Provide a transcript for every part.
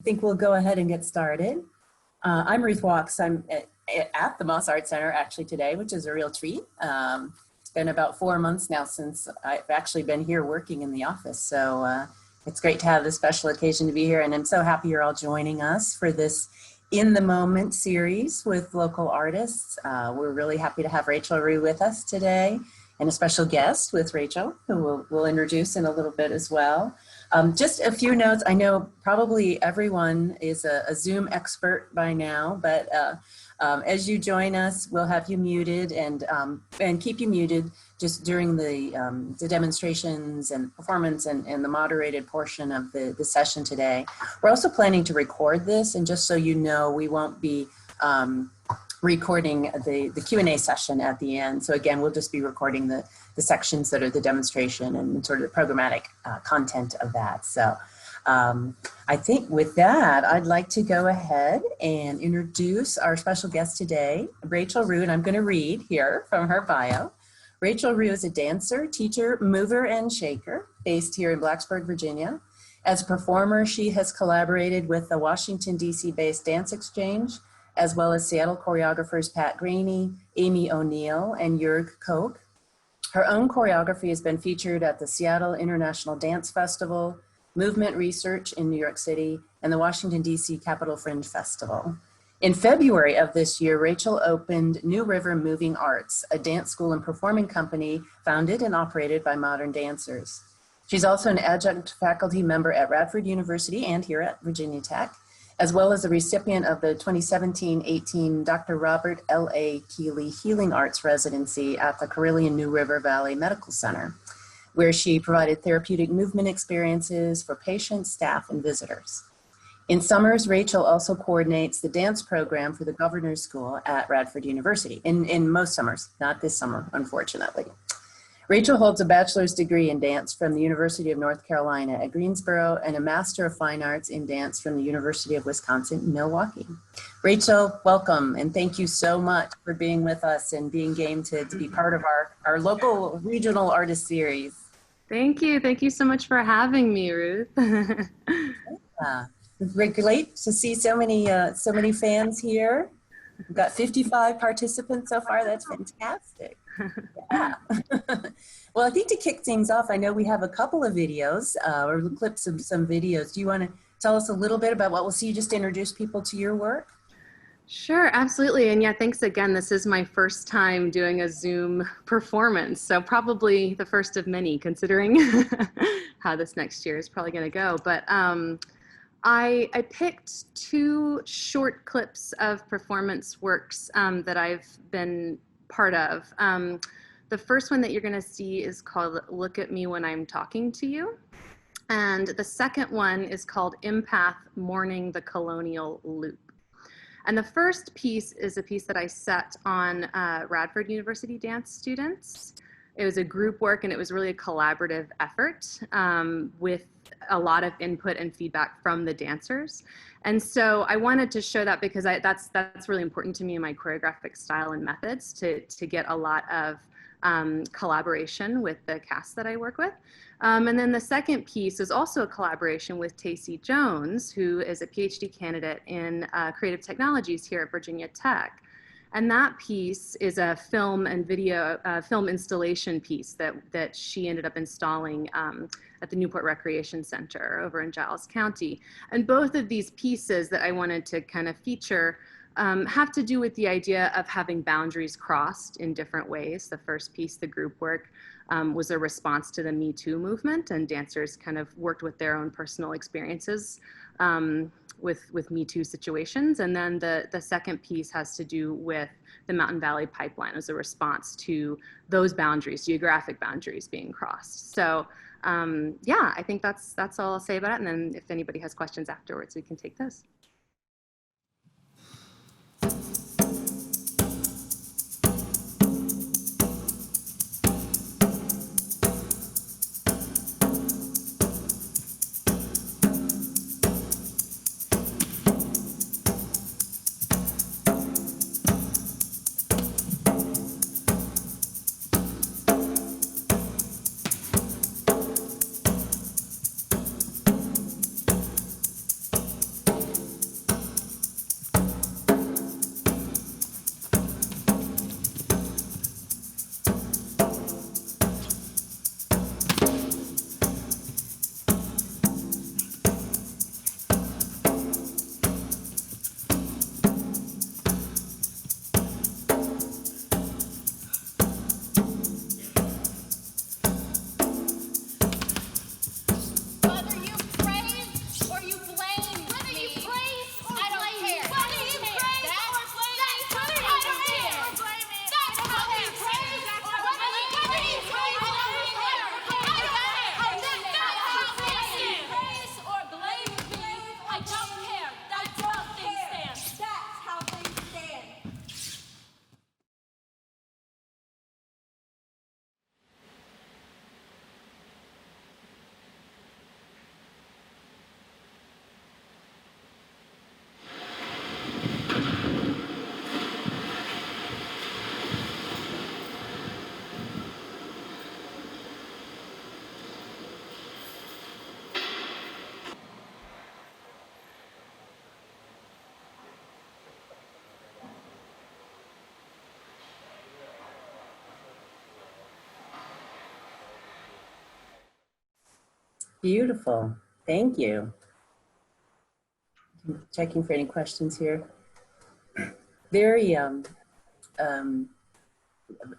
I think we'll go ahead and get started. I'm Ruth Waalkes. I'm at the Moss Art Center actually today, which is a real treat. It's been about 4 months now since I've actually been here working in the office. So it's great to have this special occasion to be here. And I'm so happy you're all joining us for this In the Moment series with local artists. We're really happy to have Rachel Rugh with us today and a special guest with Rachel, who we'll introduce in a little bit as well. Just a few notes. I know probably everyone is a Zoom expert by now, but as you join us, we'll have you muted and keep you muted just during the demonstrations and performance and the moderated portion of the session today. We're also planning to record this, and just so you know, we won't be recording the Q&A session at the end. So again, we'll just be recording the sections that are the demonstration and sort of the programmatic content of that. So I think with that, I'd like to go ahead and introduce our special guest today, Rachel Rugh, and I'm going to read here from her bio. Rachel Rugh is a dancer, teacher, mover, and shaker based here in Blacksburg, Virginia. As a performer, she has collaborated with the Washington, D.C. based Dance Exchange, as well as Seattle choreographers Pat Graney, Amy O'Neill, and Jörg Koch. Her own choreography has been featured at the Seattle International Dance Festival, Movement Research in New York City, and the Washington, D.C. Capitol Fringe Festival. In February of this year, Rachel opened New River Moving Arts, a dance school and performing company founded and operated by modern dancers. She's also an adjunct faculty member at Radford University and here at Virginia Tech, as well as a recipient of the 2017-18 Dr. Robert L.A. Keeley Healing Arts Residency at the Carilion New River Valley Medical Center, where she provided therapeutic movement experiences for patients, staff, and visitors. In summers, Rachel also coordinates the dance program for the Governor's School at Radford University, in most summers, not this summer, unfortunately. Rachel holds a bachelor's degree in dance from the University of North Carolina at Greensboro and a Master of Fine Arts in Dance from the University of Wisconsin-Milwaukee. Rachel, welcome, and thank you so much for being with us and being game to be part of our local regional artist series. Thank you. Thank you so much for having me, Ruth. It's great to see so many fans here. We've got 55 participants so far. That's fantastic. Yeah. Well, I think to kick things off, I know we have a couple of videos or clips of some videos. Do you want to tell us a little bit about what we'll see? Just introduce people to your work? Sure, absolutely. And yeah, thanks again. This is my first time doing a Zoom performance, so probably the first of many, considering how this next year is probably going to go. But I picked two short clips of performance works that I've been part of. The first one that you're going to see is called Look at Me When I'm Talking to You. And the second one is called Empath Mourning the Colonial Loop. And the first piece is a piece that I set on Radford University dance students. It was a group work and it was really a collaborative effort with a lot of input and feedback from the dancers. And so I wanted to show that because that's really important to me in my choreographic style and methods to get a lot of collaboration with the cast that I work with. And then the second piece is also a collaboration with Tacey Jones, who is a PhD candidate in creative technologies here at Virginia Tech. And that piece is a film and video, film installation piece that she ended up installing at the Newport Recreation Center over in Giles County. And both of these pieces that I wanted to kind of feature have to do with the idea of having boundaries crossed in different ways. The first piece, the group work, was a response to the Me Too movement, and dancers kind of worked with their own personal experiences with Me Too situations. And then the second piece has to do with the Mountain Valley Pipeline as a response to those boundaries, geographic boundaries being crossed. So yeah, I think that's all I'll say about it. And then if anybody has questions afterwards, we can take those. Beautiful. Thank you. Checking for any questions here. Very um,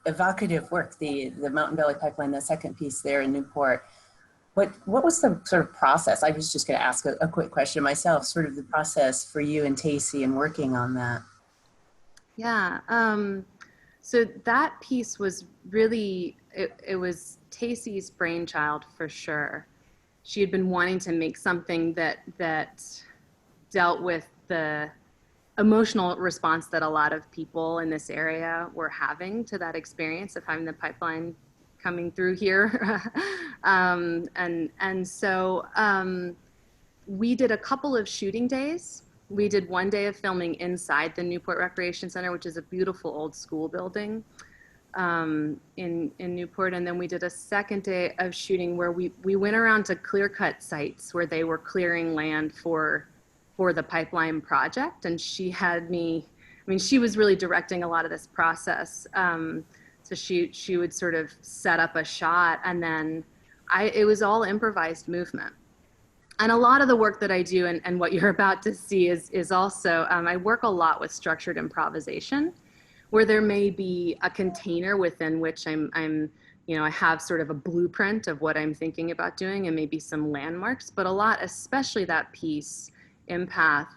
evocative work, the Mountain Valley Pipeline, the second piece there in Newport. What was the sort of process? I was just going to ask a quick question myself, sort of the process for you and Tacey in working on that. Yeah. So that piece was really, it was Tacey's brainchild for sure. She had been wanting to make something that dealt with the emotional response that a lot of people in this area were having to that experience of having the pipeline coming through here. And so we did a couple of shooting days. We did one day of filming inside the Newport Recreation Center, which is a beautiful old school building in Newport. And then we did a second day of shooting where we went around to clear cut sites where they were clearing land for the pipeline project. And she had me, I mean, she was really directing a lot of this process. So she would sort of set up a shot, and then it was all improvised movement. And a lot of the work that I do and what you're about to see is also, I work a lot with structured improvisation, where there may be a container within which I'm I have sort of a blueprint of what I'm thinking about doing and maybe some landmarks, but a lot, especially that piece, Empath,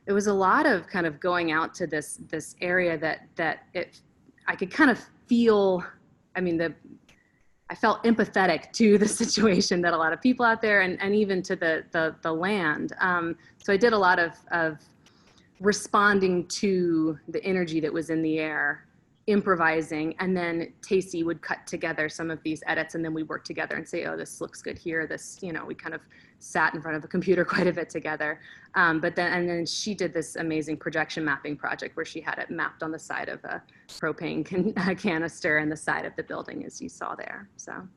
it was a lot of kind of going out to this area that I could kind of feel, I felt empathetic to the situation that a lot of people out there and even to the land. So I did a lot of responding to the energy that was in the air, improvising, and then Tacey would cut together some of these edits, and then we worked together and say, oh, this looks good here. This, we kind of sat in front of a computer quite a bit together. But then she did this amazing projection mapping project where she had it mapped on the side of a propane canister and the side of the building, as you saw there. So.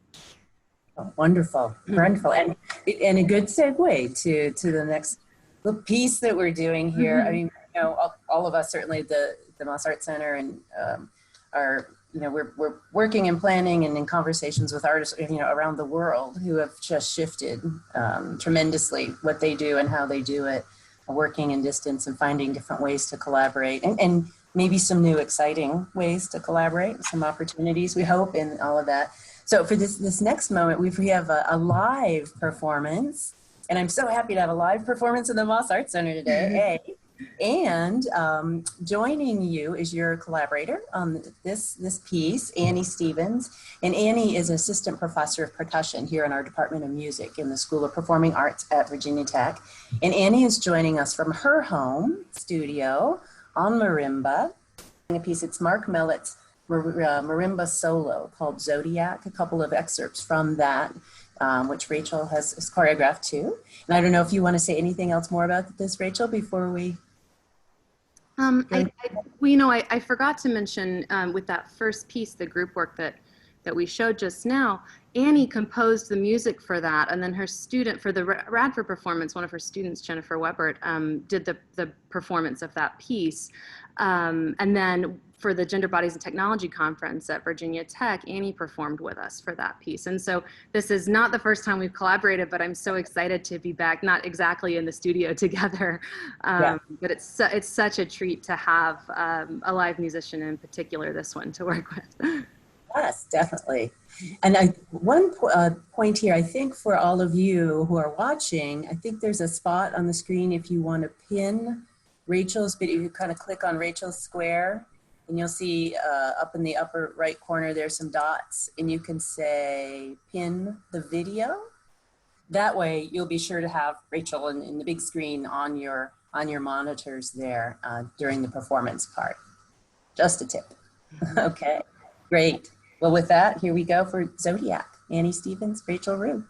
Oh, wonderful, wonderful, and a good segue to the next little piece that we're doing here. I mean, all of us, certainly the Moss Art Center, and are, we're working and planning and in conversations with artists, around the world who have just shifted tremendously what they do and how they do it, working in distance and finding different ways to collaborate, and maybe some new exciting ways to collaborate, some opportunities, we hope, in all of that. So for this next moment, we have a live performance, and I'm so happy to have a live performance in the Moss Art Center today. And joining you is your collaborator on this piece, Annie Stevens. And Annie is an assistant professor of percussion here in our Department of Music in the School of Performing Arts at Virginia Tech. And Annie is joining us from her home studio on marimba. A piece, it's Mark Mellett's marimba solo called Zodiac, a couple of excerpts from that, which Rachel has choreographed too. And I don't know if you want to say anything else more about this, Rachel, before we... I forgot to mention with that first piece, the group work that we showed just now, Annie composed the music for that, and then her student for the Radford performance, one of her students, Jennifer Webert, did the performance of that piece. And then for the Gender Bodies and Technology Conference at Virginia Tech, Annie performed with us for that piece. And so this is not the first time we've collaborated, but I'm so excited to be back, not exactly in the studio together, but it's such a treat to have a live musician, in particular this one, to work with. Yes, definitely. And one point here, I think for all of you who are watching, I think there's a spot on the screen if you want to pin Rachel's video. You kind of click on Rachel's square, and you'll see up in the upper right corner, there's some dots, and you can say pin the video. That way you'll be sure to have Rachel in the big screen on your monitors there during the performance part. Just a tip. Okay, great. Well, with that, here we go for Zodiac. Annie Stevens, Rachel Rugh.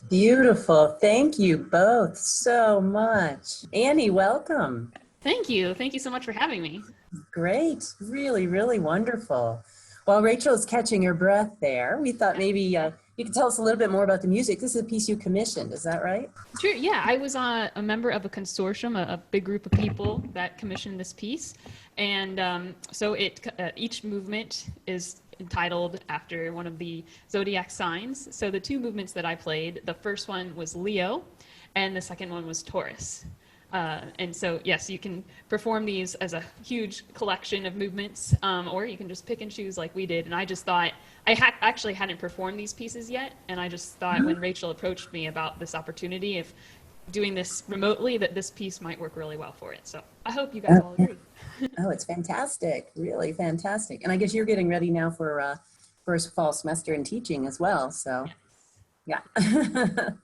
Beautiful. Thank you both so much. Annie, welcome. Thank you. Thank you so much for having me. Great. Really, really wonderful. While Rachel's catching her breath there, we thought maybe you could tell us a little bit more about the music. This is a piece you commissioned, is that right? Sure. Yeah, I was a member of a consortium, a big group of people that commissioned this piece. And so each movement is entitled after one of the Zodiac signs. So the two movements that I played, the first one was Leo, and the second one was Taurus. And so, yes, you can perform these as a huge collection of movements, or you can just pick and choose like we did. And I just thought, actually hadn't performed these pieces yet, and I just thought when Rachel approached me about this opportunity of doing this remotely, that this piece might work really well for it. So I hope you guys all agree. Oh, it's fantastic. Really fantastic. And I guess you're getting ready now for first fall semester in teaching as well. So. Yeah,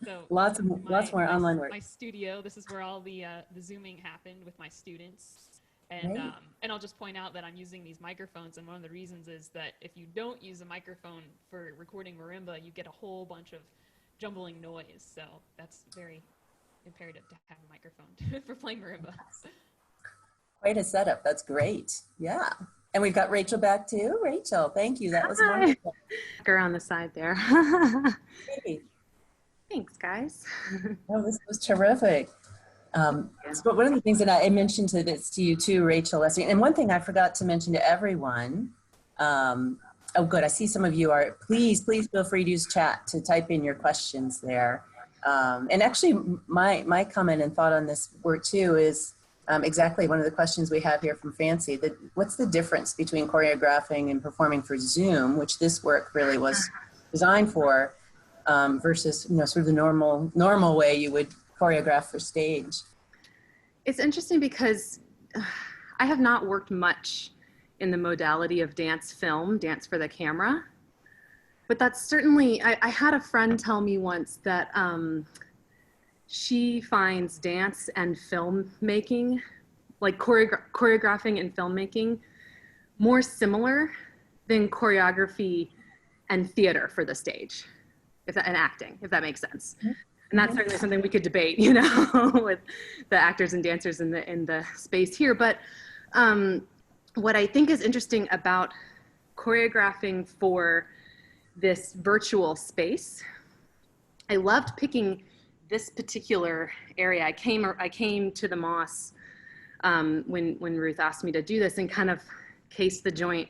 So lots more online work. My studio, this is where all the Zooming happened with my students. And, Great. And I'll just point out that I'm using these microphones, and one of the reasons is that if you don't use a microphone for recording marimba, you get a whole bunch of jumbling noise. So that's very imperative to have a microphone for playing marimba. Quite a setup. That's great. Yeah. And we've got Rachel back too. Rachel, thank you. That was wonderful. Her on the side there. Great. Thanks, guys. Oh, this was terrific. So one of the things that I mentioned to you too, Rachel, and one thing I forgot to mention to everyone Oh, good. I see some of you are. Please feel free to use chat to type in your questions there. And actually, my comment and thought on this work too is exactly one of the questions we have here from Fancy. That what's the difference between choreographing and performing for Zoom, which this work really was designed for, versus sort of the normal way you would choreograph for stage. It's interesting because I have not worked much in the modality of dance film, dance for the camera. But that's certainly, I had a friend tell me once that she finds dance and filmmaking, like choreographing and filmmaking, more similar than choreography and theater for the stage, and acting, if that makes sense. And that's certainly something we could debate, with the actors and dancers in the space here. But what I think is interesting about choreographing for this virtual space, I loved picking this particular area. I came to the Moss when Ruth asked me to do this, and kind of cased the joint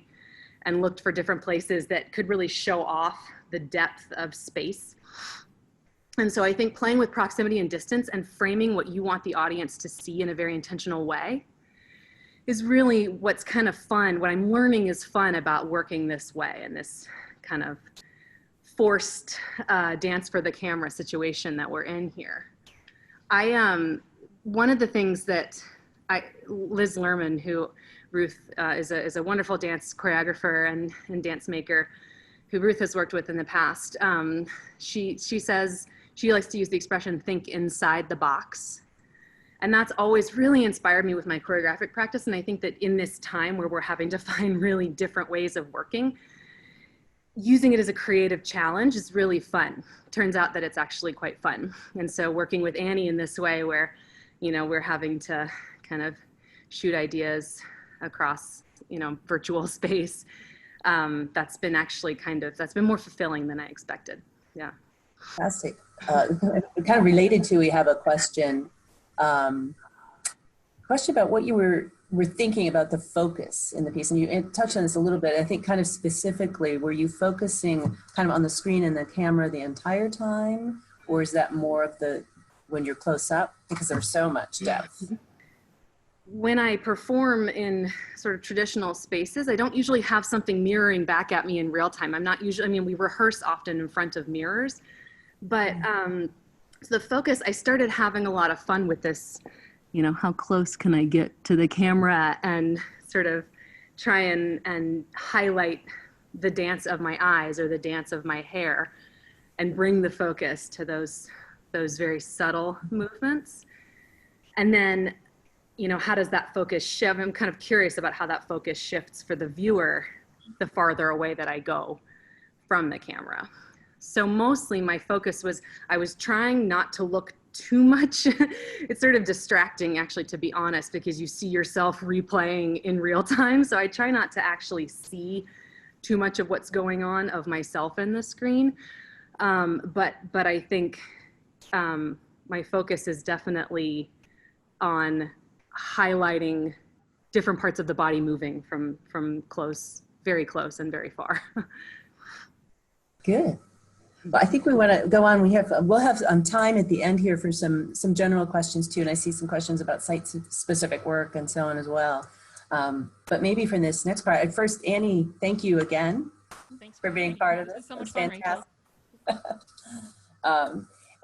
and looked for different places that could really show off the depth of space. And so I think playing with proximity and distance and framing what you want the audience to see in a very intentional way is really what's kind of fun. What I'm learning is fun about working this way, in this kind of forced dance for the camera situation that we're in here. One of the things that Liz Lerman, who Ruth is a wonderful dance choreographer and dance maker, who Ruth has worked with in the past, she says she likes to use the expression, think inside the box. And that's always really inspired me with my choreographic practice. And I think that in this time where we're having to find really different ways of working, using it as a creative challenge is really fun. Turns out that it's actually quite fun. And so working with Annie in this way where, we're having to kind of shoot ideas across, virtual space, that's been actually that's been more fulfilling than I expected. Yeah. Fantastic. Kind of related to, we have a question about what you were thinking about the focus in the piece, and you touched on this a little bit. I think kind of specifically, were you focusing kind of on the screen and the camera the entire time, or is that more of when you're close up, because there's so much depth? When I perform in sort of traditional spaces, I don't usually have something mirroring back at me in real time. We rehearse often in front of mirrors, but so the focus, I started having a lot of fun with this, how close can I get to the camera and sort of try and highlight the dance of my eyes or the dance of my hair and bring the focus to those very subtle movements. And then, how does that focus shift? I'm kind of curious about how that focus shifts for the viewer the farther away that I go from the camera. So mostly my focus was, I was trying not to look too much. It's sort of distracting, actually, to be honest, because you see yourself replaying in real time. So I try not to actually see too much of what's going on of myself in the screen. But I think my focus is definitely on highlighting different parts of the body moving from close, very close, and very far. Good. Well, I think we want to go on. We'll have time at the end here for some general questions too, and I see some questions about site-specific work and so on as well. But maybe for this next part, at first, Annie, thank you again. Thanks for being part of this. It's so much fun, fantastic.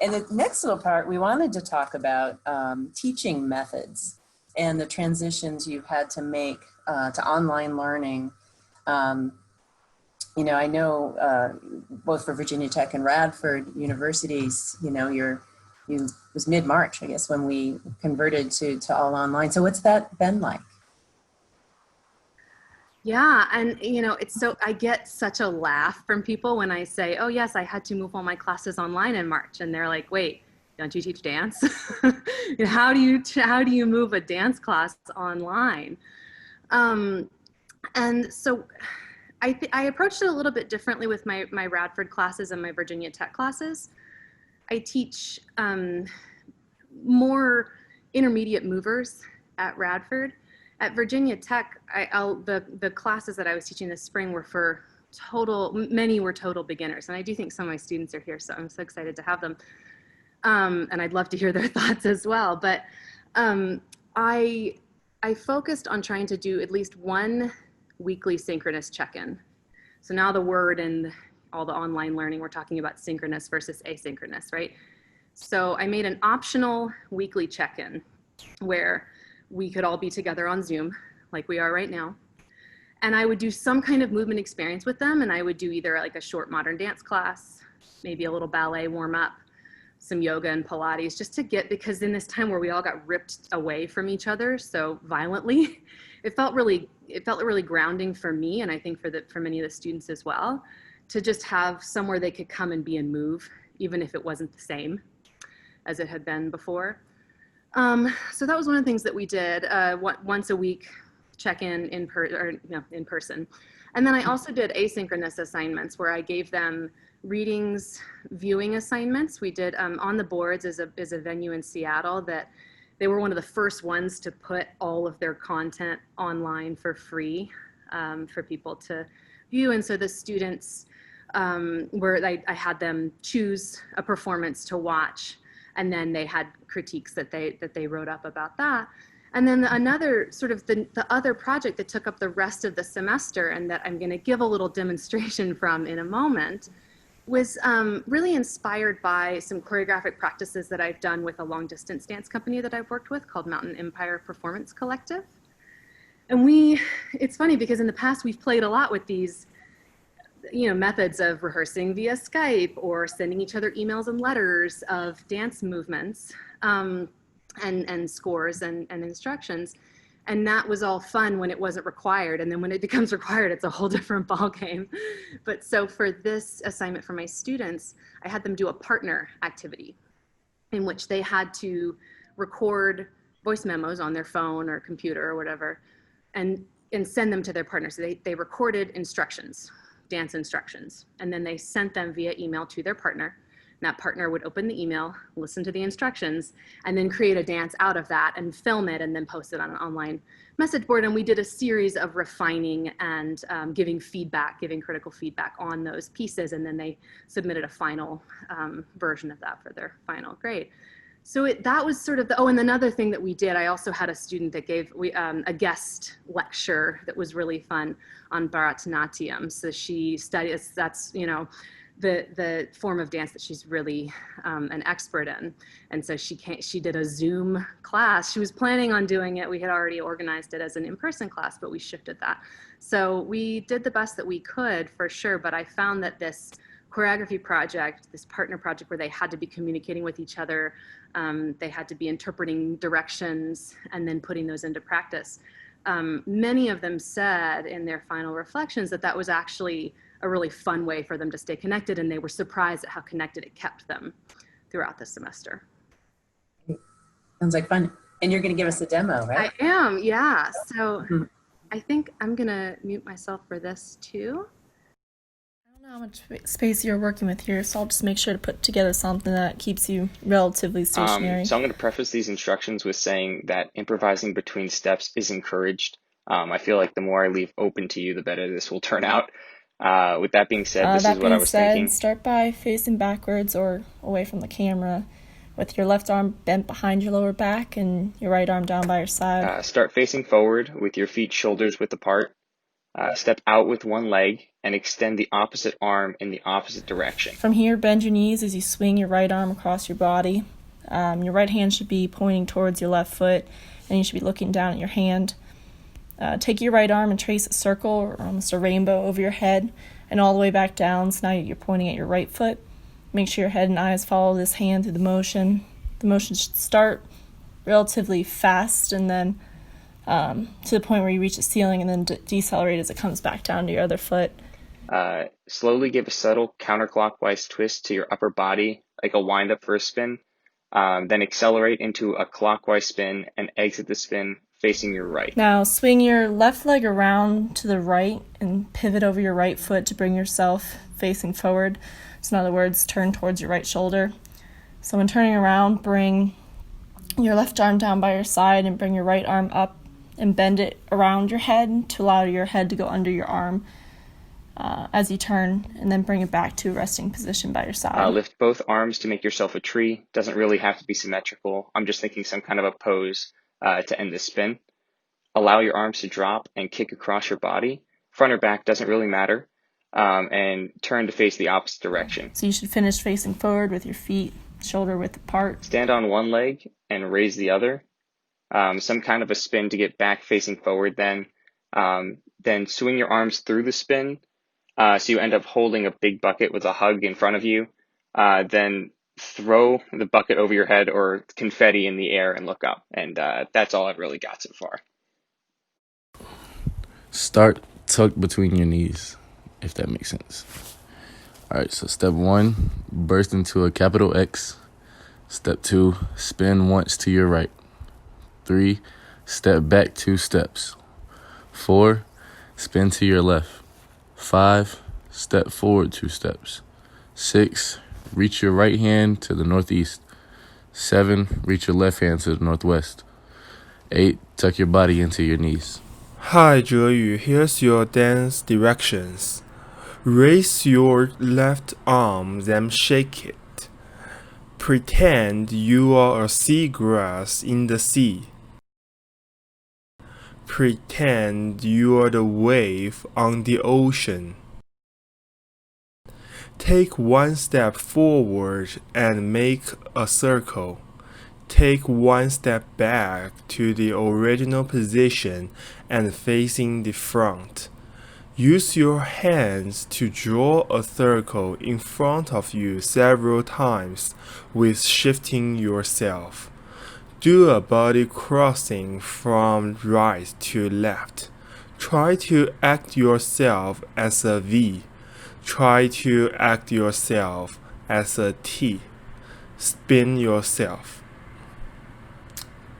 And the next little part, we wanted to talk about teaching methods and the transitions you've had to make to online learning. I know both for Virginia Tech and Radford universities, it was mid-March, I guess, when we converted to all online. So what's that been like? Yeah, and I get such a laugh from people when I say, oh yes, I had to move all my classes online in March. And they're like, wait, don't you teach dance? How do you move a dance class online? And so I approached it a little bit differently with my Radford classes and my Virginia Tech classes. I teach more intermediate movers at Radford. At Virginia Tech, the classes that I was teaching this spring were for many were total beginners. And I do think some of my students are here, so I'm so excited to have them. And I'd love to hear their thoughts as well. But I focused on trying to do at least one weekly synchronous check-in. So now the word and all the online learning, we're talking about synchronous versus asynchronous, right? So I made an optional weekly check-in where we could all be together on Zoom, like we are right now. And I would do some kind of movement experience with them. And I would do either like a short modern dance class, maybe a little ballet warm up, some yoga and Pilates, just to get, because in this time where we all got ripped away from each other so violently, it felt really grounding for me, and I think for many of the students as well, to just have somewhere they could come and be and move, even if it wasn't the same as it had been before. So that was one of the things that we did, once a week, check in person. And then I also did asynchronous assignments where I gave them readings, viewing assignments. We did On the Boards is a venue in Seattle that they were one of the first ones to put all of their content online for free for people to view. And so the students I had them choose a performance to watch, and then they had critiques that they wrote up about that. And then another sort of the other project that took up the rest of the semester, and that I'm going to give a little demonstration from in a moment, was really inspired by some choreographic practices that I've done with a long distance dance company that I've worked with called Mountain Empire Performance Collective. And it's funny because in the past we've played a lot with these, methods of rehearsing via Skype or sending each other emails and letters of dance movements and scores and instructions. And that was all fun when it wasn't required. And then when it becomes required, it's a whole different ballgame. But so for this assignment for my students, I had them do a partner activity in which they had to record voice memos on their phone or computer or whatever, and send them to their partner. So they recorded instructions, dance instructions, and then they sent them via email to their partner. And that partner would open the email, listen to the instructions, and then create a dance out of that and film it and then post it on an online message board. And we did a series of refining and giving critical feedback on those pieces. And then they submitted a final version of that for their final grade. So that was sort of and another thing that we did, I also had a student that gave a guest lecture that was really fun on Bharatanatyam. So she studies, that's, the form of dance that she's really an expert in. And so she did a Zoom class. She was planning on doing it. We had already organized it as an in-person class, but we shifted that. So we did the best that we could for sure. But I found that this choreography project, this partner project where they had to be communicating with each other, they had to be interpreting directions and then putting those into practice. Many of them said in their final reflections that was actually a really fun way for them to stay connected, and they were surprised at how connected it kept them throughout the semester. Sounds like fun. And you're going to give us a demo, right? I am, yeah. So I think I'm going to mute myself for this too. I don't know how much space you're working with here, so I'll just make sure to put together something that keeps you relatively stationary. So I'm going to preface these instructions with saying that improvising between steps is encouraged. I feel like the more I leave open to you, the better this will turn out. With that being said, this is what I was thinking. Start by facing backwards or away from the camera with your left arm bent behind your lower back and your right arm down by your side. Start facing forward with your feet shoulders width apart. Step out with one leg and extend the opposite arm in the opposite direction. From here, bend your knees as you swing your right arm across your body. Your right hand should be pointing towards your left foot, and you should be looking down at your hand. Take your right arm and trace a circle or almost a rainbow over your head and all the way back down. So now you're pointing at your right foot. Make sure your head and eyes follow this hand through the motion. The motion should start relatively fast and then to the point where you reach the ceiling and then decelerate as it comes back down to your other foot. Slowly give a subtle counterclockwise twist to your upper body, like a wind-up for a spin. Then accelerate into a clockwise spin and exit the spin facing your right. Now swing your left leg around to the right and pivot over your right foot to bring yourself facing forward. So in other words, turn towards your right shoulder. So when turning around, bring your left arm down by your side and bring your right arm up and bend it around your head to allow your head to go under your arm. as you turn, and then bring it back to a resting position by your side. Lift both arms to make yourself a tree. Doesn't really have to be symmetrical. I'm just thinking some kind of a pose to end the spin. Allow your arms to drop and kick across your body. Front or back doesn't really matter. And turn to face the opposite direction. So you should finish facing forward with your feet shoulder width apart. Stand on one leg and raise the other. Some kind of a spin to get back facing forward then. Then swing your arms through the spin. So you end up holding a big bucket with a hug in front of you. Then throw the bucket over your head or confetti in the air and look up. And that's all I've really got so far. Start tucked between your knees, if that makes sense. All right, so step 1, burst into a capital X. Step 2, spin once to your right. 3, step back 2 steps. 4, spin to your left. 5, step forward 2 steps. 6, reach your right hand to the northeast. 7, reach your left hand to the northwest. 8, tuck your body into your knees. Hi, Zheyu. Here's your dance directions. Raise your left arm, then shake it. Pretend you are a seagrass in the sea. Pretend you are the wave on the ocean. Take one step forward and make a circle. Take one step back to the original position and facing the front. Use your hands to draw a circle in front of you several times with shifting yourself. Do a body crossing from right to left. Try to act yourself as a V. Try to act yourself as a T. Spin yourself.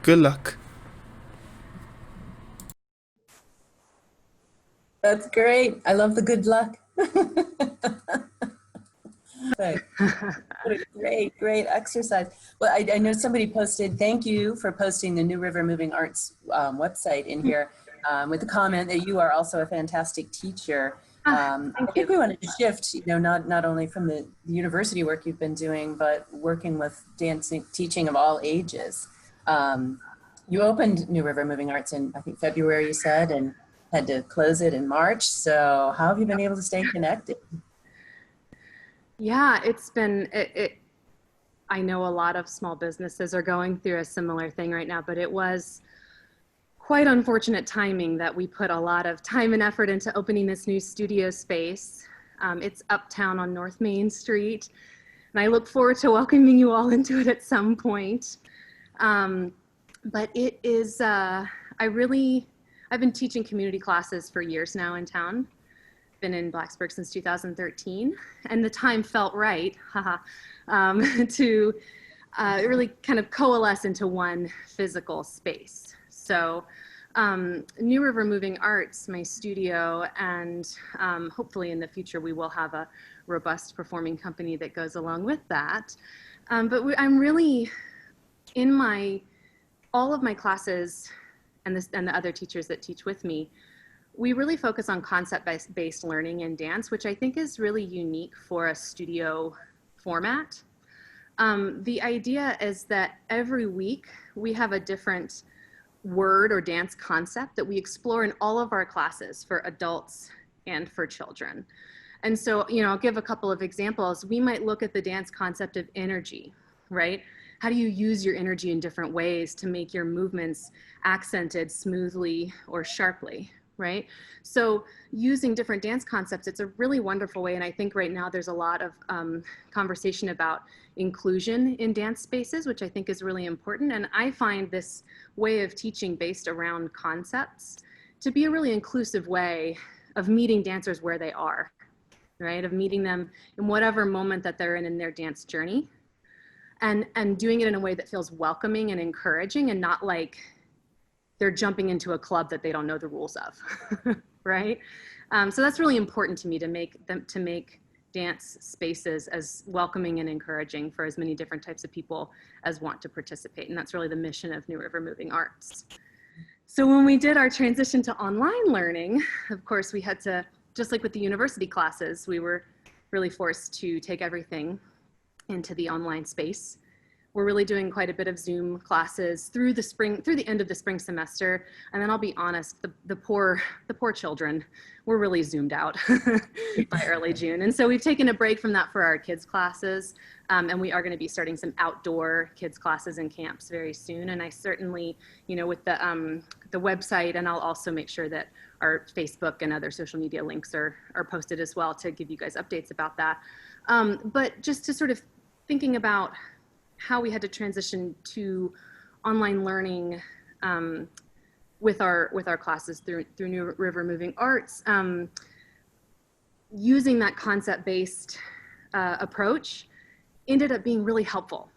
Good luck. That's great. I love the good luck. What a great exercise. Well, I know somebody posted, thank you for posting the New River Moving Arts website in here with the comment that you are also a fantastic teacher. I think we wanted to shift, not only from the university work you've been doing, but working with dancing, teaching of all ages. You opened New River Moving Arts in, I think, February, you said, and had to close it in March. So how have you been able to stay connected? Yeah, it's been, I know a lot of small businesses are going through a similar thing right now, but it was quite unfortunate timing that we put a lot of time and effort into opening this new studio space. It's uptown on North Main Street, and I look forward to welcoming you all into it at some point. But it is, I've been teaching community classes for years now in town. Been in Blacksburg since 2013, and the time felt right to really kind of coalesce into one physical space. So New River Moving Arts, my studio, and hopefully in the future we will have a robust performing company that goes along with that. But I'm really, in all of my classes and the other teachers that teach with me, we really focus on concept-based learning in dance, which I think is really unique for a studio format. The idea is that every week we have a different word or dance concept that we explore in all of our classes for adults and for children. And so, I'll give a couple of examples. We might look at the dance concept of energy, right? How do you use your energy in different ways to make your movements accented smoothly or sharply, right? So using different dance concepts, it's a really wonderful way. And I think right now there's a lot of conversation about inclusion in dance spaces, which I think is really important. And I find this way of teaching based around concepts to be a really inclusive way of meeting dancers where they are, right? Of meeting them in whatever moment that they're in their dance journey, and doing it in a way that feels welcoming and encouraging, and not like they're jumping into a club that they don't know the rules of, right? So that's really important to me, to make dance spaces as welcoming and encouraging for as many different types of people as want to participate. And that's really the mission of New River Moving Arts. So when we did our transition to online learning, of course, we had to just like with the university classes, we were really forced to take everything into the online space. We're really doing quite a bit of Zoom classes through the end of the spring semester. And then I'll be honest, the poor children were really zoomed out by early June. And so we've taken a break from that for our kids classes. And we are going to be starting some outdoor kids classes and camps very soon. And I certainly, with the website, and I'll also make sure that our Facebook and other social media links are posted as well to give you guys updates about that. But just to sort of thinking about how we had to transition to online learning with our classes through New River Moving Arts, using that concept-based approach ended up being really helpful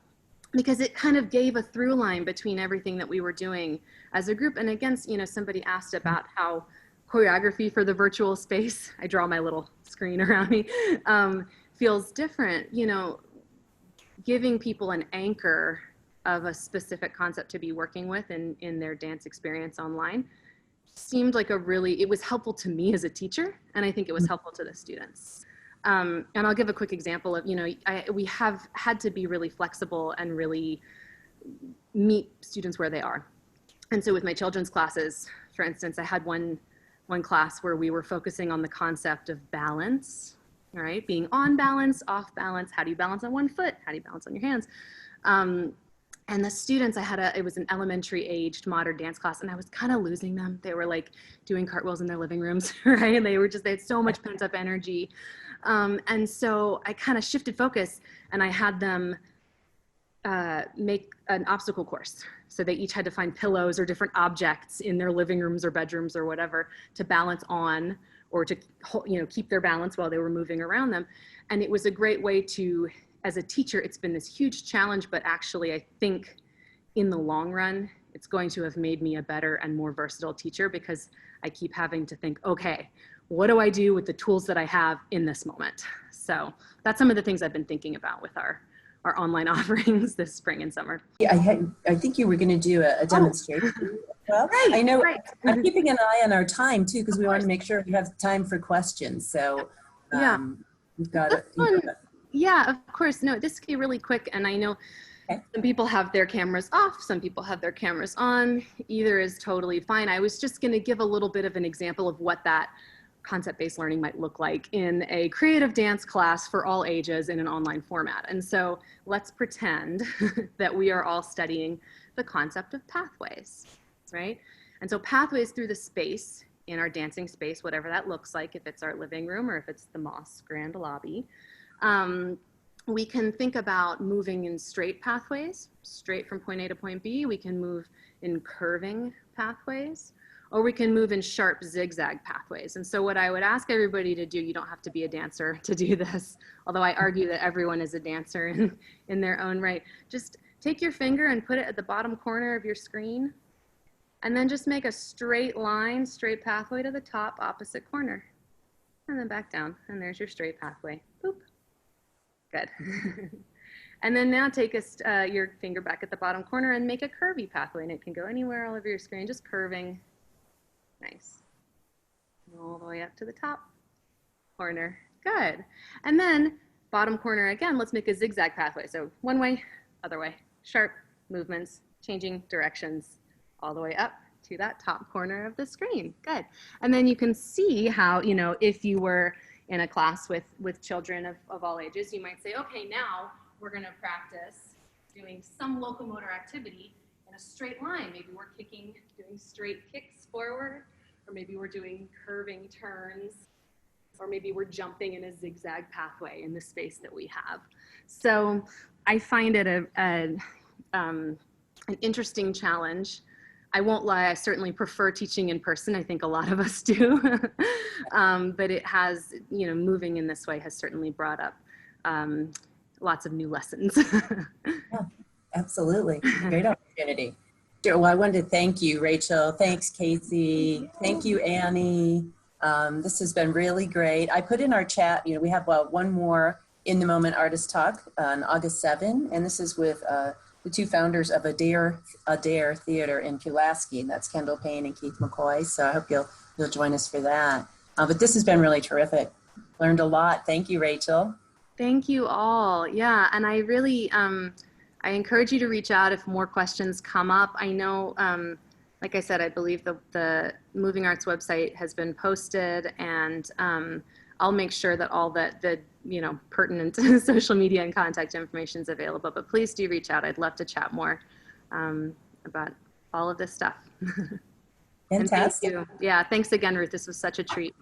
because it kind of gave a through line between everything that we were doing as a group. And again, somebody asked about how choreography for the virtual space, I draw my little screen around me, feels different. Giving people an anchor of a specific concept to be working with in their dance experience online seemed like it was helpful to me as a teacher, and I think it was helpful to the students. And I'll give a quick example of, we have had to be really flexible and really meet students where they are. And so with my children's classes, for instance, I had one class where we were focusing on the concept of balance. All right, being on balance, off balance, how do you balance on one foot? How do you balance on your hands? And the students, it was an elementary aged modern dance class, and I was kind of losing them. They were like doing cartwheels in their living rooms, right? They had so much pent up energy. And so I kind of shifted focus, and I had them make an obstacle course. So they each had to find pillows or different objects in their living rooms or bedrooms or whatever to balance on, or to keep their balance while they were moving around them. And it was a great way to, as a teacher, it's been this huge challenge, but actually I think in the long run, it's going to have made me a better and more versatile teacher because I keep having to think, okay, what do I do with the tools that I have in this moment? So that's some of the things I've been thinking about with our online offerings this spring and summer. Yeah, I think you were going to do a demonstration. Well, Right, I know right. I'm keeping an eye on our time too, because we want to make sure we have time for questions. So we've got it. Yeah, of course. No, this can be really quick. And I know some people have their cameras off, some people have their cameras on. Either is totally fine. I was just going to give a little bit of an example of what that concept-based learning might look like in a creative dance class for all ages in an online format. And so let's pretend that we are all studying the concept of pathways, right? And so pathways through the space in our dancing space, whatever that looks like, if it's our living room or if it's the Moss Grand Lobby, we can think about moving in straight pathways, straight from point A to point B. We can move in curving pathways, or we can move in sharp zigzag pathways. And so what I would ask everybody to do, you don't have to be a dancer to do this, although I argue that everyone is a dancer in their own right. Just take your finger and put it at the bottom corner of your screen, and then just make a straight line, straight pathway to the top opposite corner, and then back down, and there's your straight pathway. Boop. Good. And then now take your finger back at the bottom corner and make a curvy pathway, and it can go anywhere all over your screen, just curving. Nice. All the way up to the top corner. Good. And then bottom corner again, let's make a zigzag pathway. So one way, other way, sharp movements, changing directions all the way up to that top corner of the screen. Good. And then you can see how, if you were in a class with children of all ages, you might say, okay, now we're going to practice doing some locomotor activity in a straight line. Maybe we're doing straight kicks forward, or maybe we're doing curving turns, or maybe we're jumping in a zigzag pathway in the space that we have. So I find it an interesting challenge. I won't lie, I certainly prefer teaching in person. I think a lot of us do. But it has, moving in this way has certainly brought up lots of new lessons. Yeah, absolutely. Great opportunity. Well, I wanted to thank you, Rachel. Thanks, Casey. Thank you, Annie. This has been really great. I put in our chat, we have one more In the Moment Artist Talk on August 7, and this is with the two founders of Adair Theater in Pulaski. That's Kendall Payne and Keith McCoy. So I hope you'll join us for that. But this has been really terrific. Learned a lot. Thank you, Rachel. Thank you all. Yeah, and I really, I encourage you to reach out if more questions come up. I know, like I said, I believe the Moving Arts website has been posted, and I'll make sure that all the pertinent social media and contact information is available. But please do reach out. I'd love to chat more about all of this stuff. And thank Fantastic. you. Yeah, thanks again, Ruth. This was such a treat.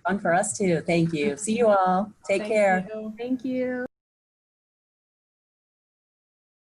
Fun for us too. Thank you. See you all. Take care. you. Thank you.